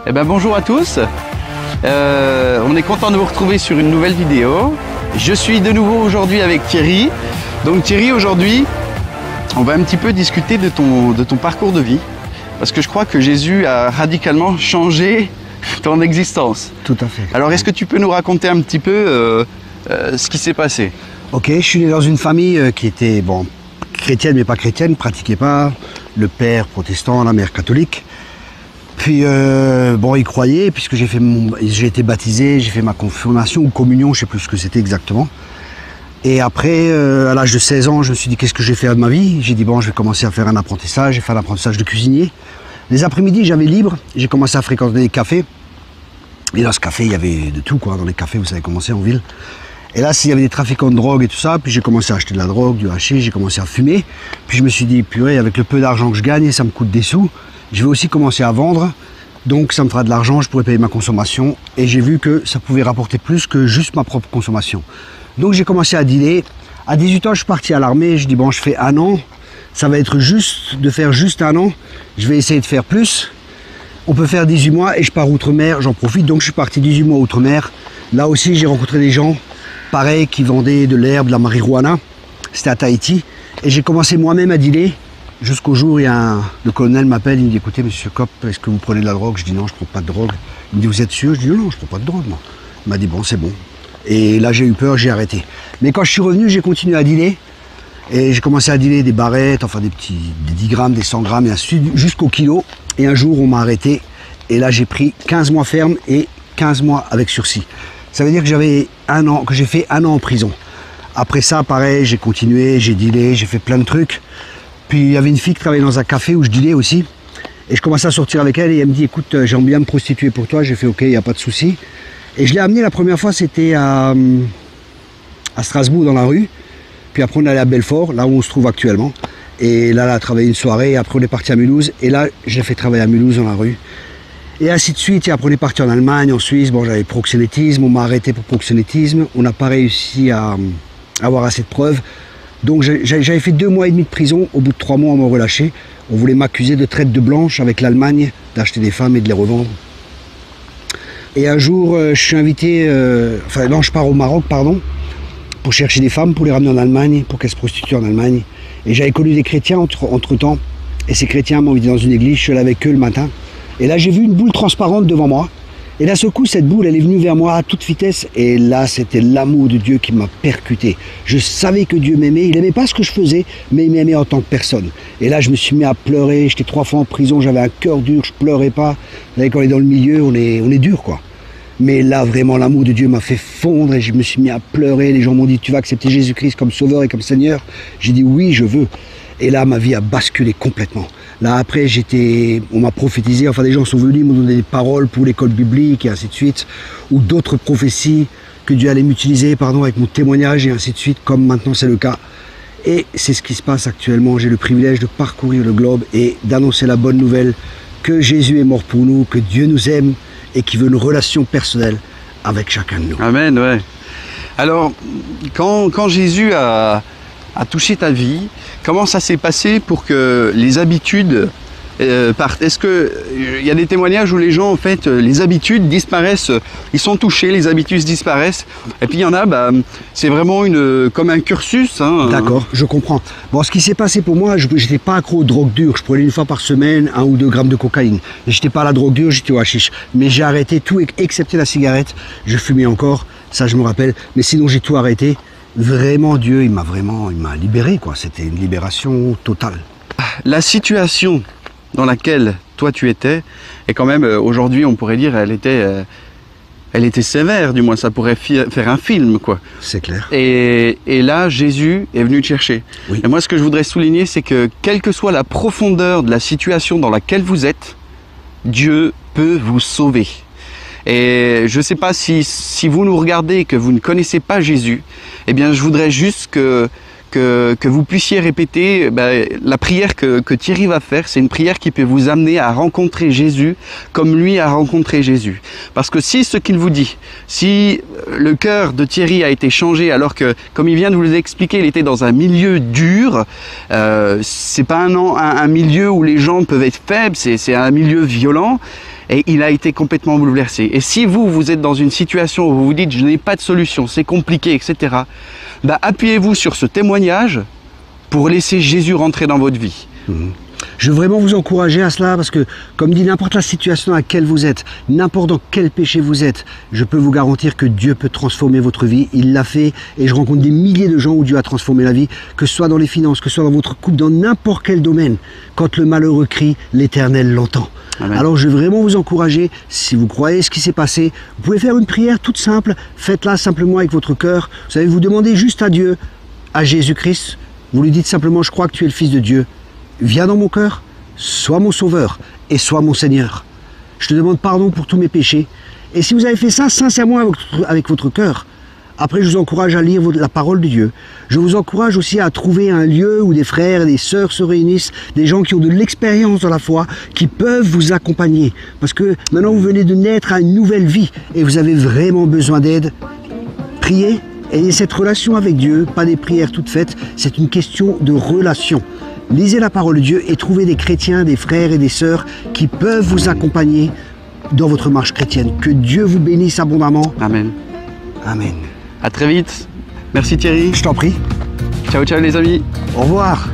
Eh ben, bonjour à tous, on est content de vous retrouver sur une nouvelle vidéo. Je suis de nouveau aujourd'hui avec Thierry. Donc Thierry, aujourd'hui, on va un petit peu discuter de ton parcours de vie. Parce que je crois que Jésus a radicalement changé ton existence. Tout à fait. Alors est-ce que tu peux nous raconter un petit peu ce qui s'est passé? Ok, je suis né dans une famille qui était chrétienne mais pas chrétienne, pratiquait pas. Le père protestant, la mère catholique. Puis il croyait puisque j'ai été baptisé, j'ai fait ma confirmation ou communion, je sais plus ce que c'était exactement. Et après, à l'âge de 16 ans, je me suis dit qu'est-ce que je vais faire de ma vie. J'ai dit bon, je vais commencer à faire un apprentissage. J'ai fait un apprentissage de cuisinier. Les après-midi, j'avais libre. J'ai commencé à fréquenter des cafés. Et dans ce café, il y avait de tout, quoi. Dans les cafés, vous savez comment c'est en ville. Et là, il y avait des trafiquants de drogue et tout ça. Puis j'ai commencé à acheter de la drogue, du hashish. J'ai commencé à fumer. Puis je me suis dit, purée, avec le peu d'argent que je gagne, ça me coûte des sous. Je vais aussi commencer à vendre. Donc ça me fera de l'argent, je pourrais payer ma consommation. Et j'ai vu que ça pouvait rapporter plus que juste ma propre consommation. Donc j'ai commencé à dealer. À 18 ans, je suis parti à l'armée. Je dis bon, je fais un an. Ça va être juste de faire juste un an. Je vais essayer de faire plus. On peut faire 18 mois et je pars outre-mer. J'en profite. Donc je suis parti 18 mois outre-mer. Là aussi, j'ai rencontré des gens pareils qui vendaient de l'herbe, de la marijuana. C'était à Tahiti. Et j'ai commencé moi-même à dealer. Jusqu'au jour où le colonel m'appelle. Il me dit écoutez, monsieur Cop, est-ce que vous prenez de la drogue? Je dis non, je ne prends pas de drogue. Il me dit vous êtes sûr? Je dis non, je ne prends pas de drogue, moi. Il m'a dit bon, c'est bon. Et là, j'ai eu peur, j'ai arrêté. Mais quand je suis revenu, j'ai continué à dealer. Et j'ai commencé à dealer des barrettes, enfin des 10 grammes, des 100 grammes, et ainsi de suite, jusqu'au kilo. Et un jour, on m'a arrêté. Et là, j'ai pris 15 mois ferme et 15 mois avec sursis. Ça veut dire que j'ai fait un an en prison. Après ça, pareil, j'ai continué, j'ai dealé, j'ai fait plein de trucs. Puis il y avait une fille qui travaillait dans un café où je dealais aussi. Et je commençais à sortir avec elle et elle me dit écoute, j'aime bien me prostituer pour toi. J'ai fait ok, il n'y a pas de souci. Et je l'ai amenée la première fois, c'était à Strasbourg dans la rue. Puis après on est allé à Belfort, là où on se trouve actuellement. Et là, elle a travaillé une soirée. Et après on est parti à Mulhouse. Et là, je l'ai fait travailler à Mulhouse dans la rue. Et ainsi de suite. Et après on est parti en Allemagne, en Suisse. Bon, j'avais proxénétisme. On m'a arrêté pour proxénétisme. On n'a pas réussi à avoir assez de preuves. Donc j'avais fait 2 mois et demi de prison. Au bout de 3 mois, on m'a relâché. On voulait m'accuser de traite de blanche avec l'Allemagne, d'acheter des femmes et de les revendre. Et un jour, je suis invité, je pars au Maroc, pour chercher des femmes, pour les ramener en Allemagne, pour qu'elles se prostituent en Allemagne. Et j'avais connu des chrétiens entre-temps. Et ces chrétiens m'ont invité dans une église, je suis allé avec eux le matin. Et là, j'ai vu une boule transparente devant moi. Et d'un seul coup, cette boule, elle est venue vers moi à toute vitesse. Et là, c'était l'amour de Dieu qui m'a percuté. Je savais que Dieu m'aimait. Il n'aimait pas ce que je faisais, mais il m'aimait en tant que personne. Et là, je me suis mis à pleurer. J'étais 3 fois en prison, j'avais un cœur dur, je pleurais pas. Vous savez, quand on est dans le milieu, on est dur, quoi. Mais là, vraiment, l'amour de Dieu m'a fait fondre et je me suis mis à pleurer. Les gens m'ont dit, tu vas accepter Jésus-Christ comme sauveur et comme Seigneur? J'ai dit, oui, je veux. Et là, ma vie a basculé complètement. Là, après, on m'a prophétisé, enfin, des gens sont venus, m'ont donné des paroles pour l'école biblique et ainsi de suite, ou d'autres prophéties que Dieu allait m'utiliser, avec mon témoignage et ainsi de suite, comme maintenant c'est le cas. Et c'est ce qui se passe actuellement. J'ai le privilège de parcourir le globe et d'annoncer la bonne nouvelle que Jésus est mort pour nous, que Dieu nous aime et qui veut une relation personnelle avec chacun de nous. Amen, ouais. Alors, quand Jésus a touché ta vie, comment ça s'est passé pour que les habitudes partent? Est-ce qu'il y a des témoignages où les gens, en fait, les habitudes disparaissent, ils sont touchés, les habitudes disparaissent, et puis il y en a, c'est vraiment comme un cursus. Hein. D'accord, je comprends. Bon, ce qui s'est passé pour moi, je n'étais pas accro aux drogues dures. Je prenais une fois par semaine 1 ou 2 grammes de cocaïne. Je n'étais pas à la drogue dure, j'étais au hashish. Mais j'ai arrêté tout, excepté la cigarette. Je fumais encore, ça je me rappelle. Mais sinon, j'ai tout arrêté. Vraiment, Dieu, il m'a libéré, quoi. C'était une libération totale. La situation dans laquelle toi tu étais, et quand même aujourd'hui on pourrait dire elle était sévère, du moins ça pourrait faire un film, quoi. C'est clair. Et là Jésus est venu te chercher. Oui. Et moi ce que je voudrais souligner, c'est que quelle que soit la profondeur de la situation dans laquelle vous êtes, Dieu peut vous sauver. Et je ne sais pas si vous nous regardez et que vous ne connaissez pas Jésus, eh bien je voudrais juste que vous puissiez répéter la prière que Thierry va faire. C'est une prière qui peut vous amener à rencontrer Jésus comme lui a rencontré Jésus. Parce que si ce qu'il vous dit, si le cœur de Thierry a été changé alors que, comme il vient de vous l'expliquer, il était dans un milieu dur, c'est pas un milieu où les gens peuvent être faibles, c'est un milieu violent. et il a été complètement bouleversé. Et si vous êtes dans une situation où vous vous dites je n'ai pas de solution, c'est compliqué, etc., bah, appuyez-vous sur ce témoignage pour laisser Jésus rentrer dans votre vie. Je veux vraiment vous encourager à cela parce que, comme dit, n'importe la situation à laquelle vous êtes, n'importe dans quel péché vous êtes, je peux vous garantir que Dieu peut transformer votre vie. Il l'a fait et je rencontre des milliers de gens où Dieu a transformé la vie, que ce soit dans les finances, que ce soit dans votre couple, dans n'importe quel domaine. Quand le malheureux crie, l'Éternel l'entend. Amen. Alors je veux vraiment vous encourager, si vous croyez ce qui s'est passé, vous pouvez faire une prière toute simple, faites-la simplement avec votre cœur. Vous savez, vous demandez juste à Dieu, à Jésus-Christ, vous lui dites simplement, je crois que tu es le Fils de Dieu. Viens dans mon cœur, sois mon sauveur et sois mon Seigneur. Je te demande pardon pour tous mes péchés. Et si vous avez fait ça sincèrement avec votre cœur, après je vous encourage à lire la parole de Dieu. Je vous encourage aussi à trouver un lieu où des frères et des sœurs se réunissent, des gens qui ont de l'expérience dans la foi, qui peuvent vous accompagner. Parce que maintenant vous venez de naître à une nouvelle vie et vous avez vraiment besoin d'aide. Priez, ayez cette relation avec Dieu, pas des prières toutes faites, c'est une question de relation. Lisez la parole de Dieu et trouvez des chrétiens, des frères et des sœurs qui peuvent vous accompagner dans votre marche chrétienne. Que Dieu vous bénisse abondamment. Amen. Amen. À très vite. Merci Thierry. Je t'en prie. Ciao, ciao les amis. Au revoir.